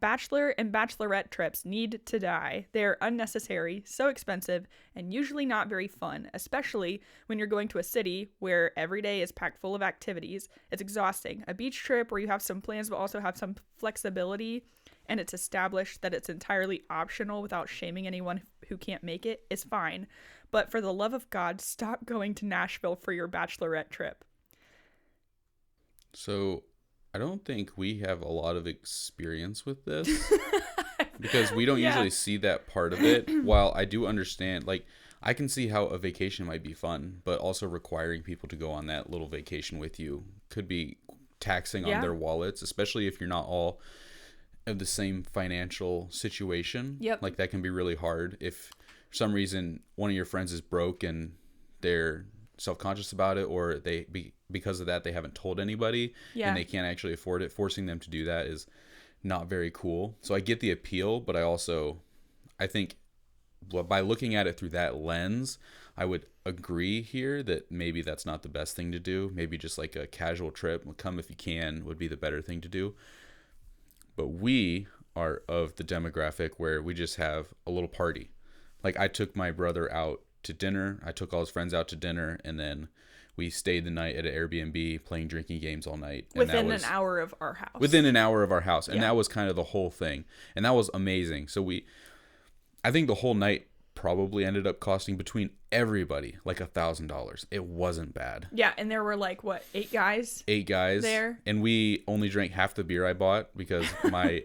Bachelor and bachelorette trips need to die. They are unnecessary, so expensive, and usually not very fun, especially when you're going to a city where every day is packed full of activities. It's exhausting. A beach trip where you have some plans but also have some flexibility, and it's established that it's entirely optional without shaming anyone who can't make it, is fine. But for the love of God, stop going to Nashville for your bachelorette trip. So I don't think we have a lot of experience with this because we don't usually see that part of it. While I do understand, like, I can see how a vacation might be fun, but also requiring people to go on that little vacation with you could be taxing on their wallets, especially if you're not all of the same financial situation. Yep. Like, that can be really hard if for some reason one of your friends is broke and they're self-conscious about it, or because of that they haven't told anybody and they can't actually afford it. Forcing them to do that is not very cool. So I get the appeal, but I think by looking at it through that lens, I would agree here that maybe that's not the best thing to do. Maybe just like a casual trip, come if you can, would be the better thing to do. But we are of the demographic where we just have a little party. Like, I took my brother out to dinner. I took all his friends out to dinner, and then we stayed the night at an Airbnb playing drinking games all night. Within an hour of our house. And that was kind of the whole thing. And that was amazing. So I think the whole night probably ended up costing between everybody like $1,000. It wasn't bad. Yeah, and there were like, what, 8 guys? 8 guys there. And we only drank half the beer I bought because I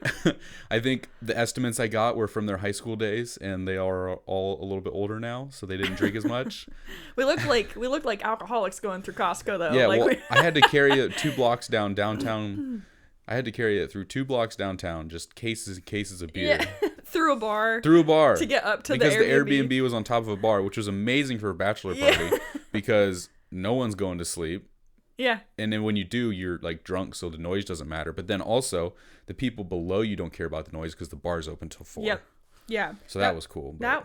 think the estimates I got were from their high school days, and they are all a little bit older now, so they didn't drink as much. we looked like alcoholics going through Costco though. Yeah, well, I had to carry it 2 blocks downtown. I had to carry it through 2 blocks downtown, just cases and cases of beer. Yeah. Through a bar to get up to because the Airbnb. the Airbnb was on top of a bar, which was amazing for a bachelor party because no one's going to sleep. Yeah. And then when you do, you're like drunk, so the noise doesn't matter. But then also the people below you don't care about the noise because the bar's open till 4. Yep. Yeah. So that was cool. That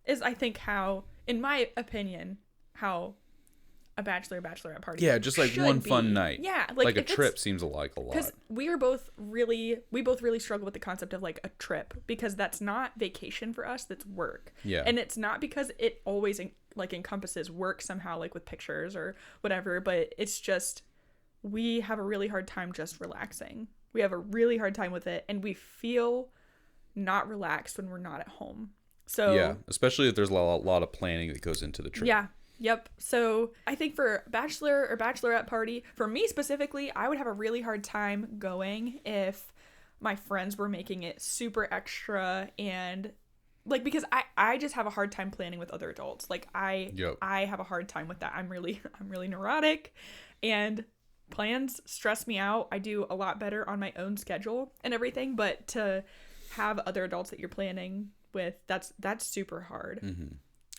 is, I think, how, in my opinion, how a bachelorette party. Yeah, just like one fun night. Yeah, like a trip seems like a lot. Because we both really struggle with the concept of like a trip, because that's not vacation for us, that's work. Yeah. And it's not because it always like encompasses work somehow, like with pictures or whatever, but it's just we have a really hard time just relaxing. We have a really hard time with it, and we feel not relaxed when we're not at home. So yeah, especially if there's a lot of planning that goes into the trip. Yeah. Yep. So I think for bachelor or bachelorette party, for me specifically, I would have a really hard time going if my friends were making it super extra, and like, because I just have a hard time planning with other adults. Like I have a hard time with that. I'm really neurotic, and plans stress me out. I do a lot better on my own schedule and everything, but to have other adults that you're planning with, that's super hard.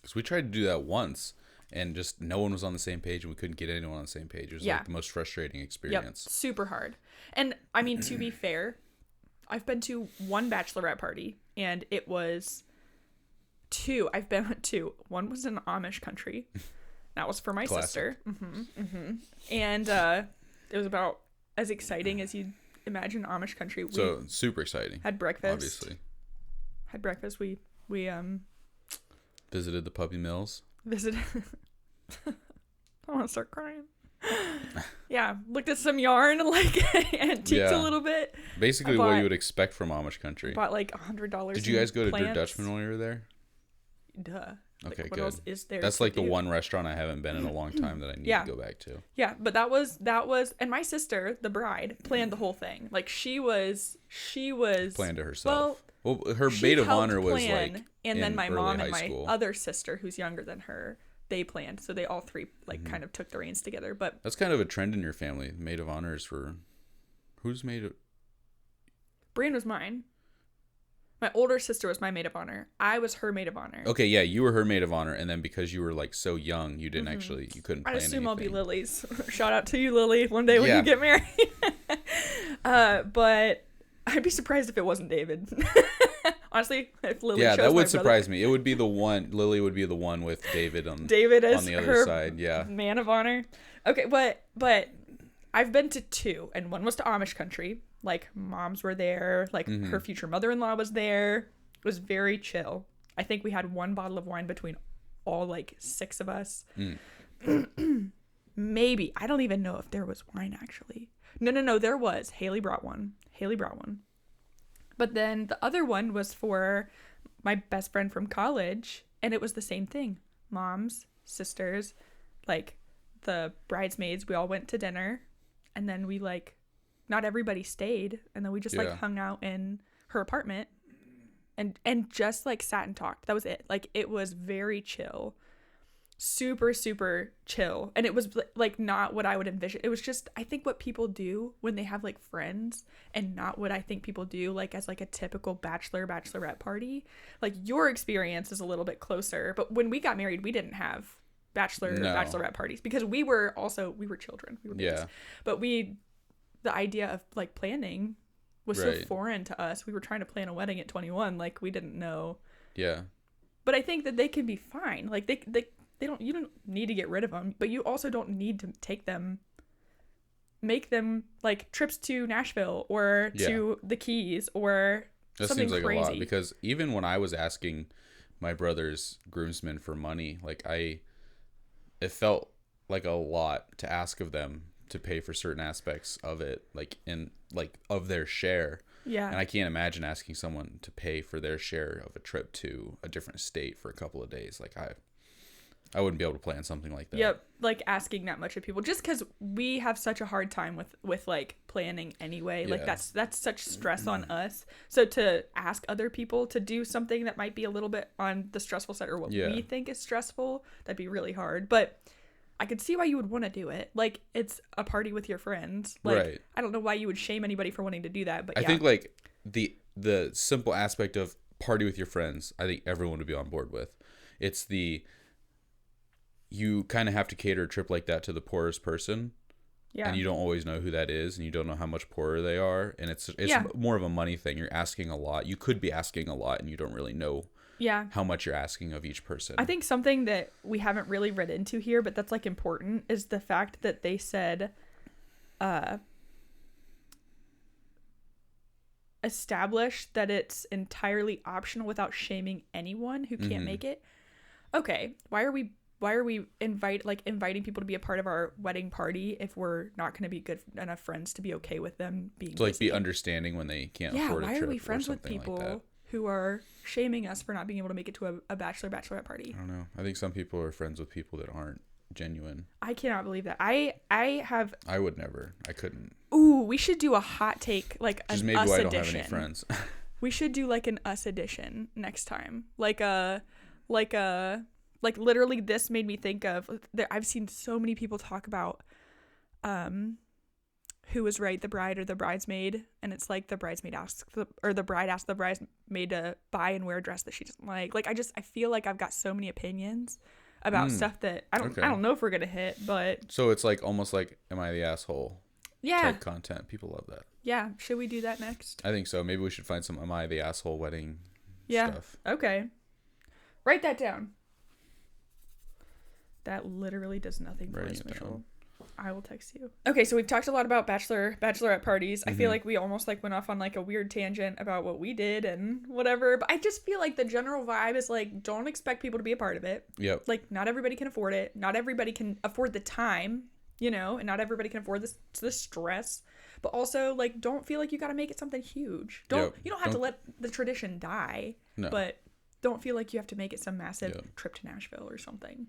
Because we tried to do that once, and just no one was on the same page, and we couldn't get anyone on the same page. It was like the most frustrating experience. Yep, super hard. And I mean, to be fair, I've been to one bachelorette party, and it was 2. I've been to 2. One was in Amish country. That was for my sister. And it was about as exciting as you'd imagine Amish country. So super exciting. Had breakfast. Obviously. Had breakfast. We visited the puppy mills. I want to start crying. Yeah, looked at some yarn and like antiques a little bit. Basically what you would expect from Amish country. Bought like $100. Did you guys go to Dirt Dutchman while you were there? Duh. Okay, like, what good. else is there? That's like the one restaurant I haven't been in a long time that I need to go back to. Yeah, but that was, and my sister, the bride, planned the whole thing. Like she was planned it herself. Well, her maid of honor was like, and then my mom and my school. other sister, who's younger than her, they planned. So they all 3 like kind of took the reins together. But that's kind of a trend in your family. Maid of honors for who's maid of? Brian was mine. My older sister was my maid of honor. I was her maid of honor. Okay, yeah, you were her maid of honor, and then because you were like so young, you didn't you couldn't plan I assume anything. I'll be Lily's. Shout out to you, Lily, one day when you get married. But I'd be surprised if it wasn't David. Honestly, if Lily chose that would my surprise me. It would be the one. Lily would be the one with David on as the her other side. Yeah, man of honor. Okay, but I've been to 2, and one was to Amish country, Like, moms were there. Like, her future mother-in-law was there. It was very chill. I think we had 1 bottle of wine between all, like, 6 of us. Maybe. I don't even know if there was wine, actually. No, there was. Haley brought one. But then the other one was for my best friend from college, and it was the same thing. Moms, sisters, like, the bridesmaids, we all went to dinner, and then we, like, not everybody stayed, and then we just like hung out in her apartment and just like sat and talked. That was it. Like, it was very chill, super chill, and it was like not what I would envision. It was just, I think, what people do when they have like friends, and not what I think people do like as like a typical bachelorette party. Like, your experience is a little bit closer, but when we got married, we didn't have bachelorette parties because we were children, we were babies. But the idea of like planning was so foreign to us. We were trying to plan a wedding at 21. Like, we didn't know. Yeah. But I think that they can be fine. Like, you don't need to get rid of them, but you also don't need to make them like trips to Nashville or to the Keys or that something seems like crazy. A lot, because even when I was asking my brother's groomsmen for money, like, it felt like a lot to ask of them to pay for certain aspects of it, like of their share. Yeah. And I can't imagine asking someone to pay for their share of a trip to a different state for a couple of days. Like, I wouldn't be able to plan something like that. Yep. Like, asking that much of people, just because we have such a hard time with like planning anyway. Like, that's such stress on us. So to ask other people to do something that might be a little bit on the stressful side, or what we think is stressful, that'd be really hard. But I could see why you would want to do it. Like, it's a party with your friends. Like, I don't know why you would shame anybody for wanting to do that, but I think like the simple aspect of party with your friends, I think everyone would be on board with. It's you kind of have to cater a trip like that to the poorest person. Yeah. And you don't always know who that is, and you don't know how much poorer they are, and it's more of a money thing. You're asking a lot. You could be asking a lot, and you don't really know how much you're asking of each person. I think something that we haven't really read into here, but that's like important, is the fact that they said establish that it's entirely optional without shaming anyone who can't make it. Okay, why are we inviting people to be a part of our wedding party if we're not going to be good enough friends to be okay with them being to like be understanding when they can't afford a trip? Why are we friends with people who are shaming us for not being able to make it to a bachelorette party? I don't know. I think some people are friends with people that aren't genuine. I cannot believe that. I would never. I couldn't. Ooh, we should do a hot take, like an maybe us I edition. Don't have any friends. We should do like an us edition next time. Like literally, this made me think of that. I've seen so many people talk about who was right, the bride or the bridesmaid, and it's like the bridesmaid asks the bride asks the bridesmaid to buy and wear a dress that she doesn't like. Like, I feel like I've got so many opinions about stuff that I don't know if we're gonna hit, but so it's like almost like Am I the Asshole type content. People love that. Yeah, should we do that next? I think so. Maybe we should find some Am I the Asshole wedding stuff. Okay, write that down. That literally does nothing for us, Mitchell. I will text you. Okay, so we've talked a lot about bachelorette parties. I feel like we almost like went off on like a weird tangent about what we did and whatever. But I just feel like the general vibe is like, don't expect people to be a part of it. Yep. Like, not everybody can afford it. Not everybody can afford the time, and not everybody can afford the stress. But also, like, don't feel like you got to make it something huge. You don't have to let the tradition die. No. But don't feel like you have to make it some massive trip to Nashville or something.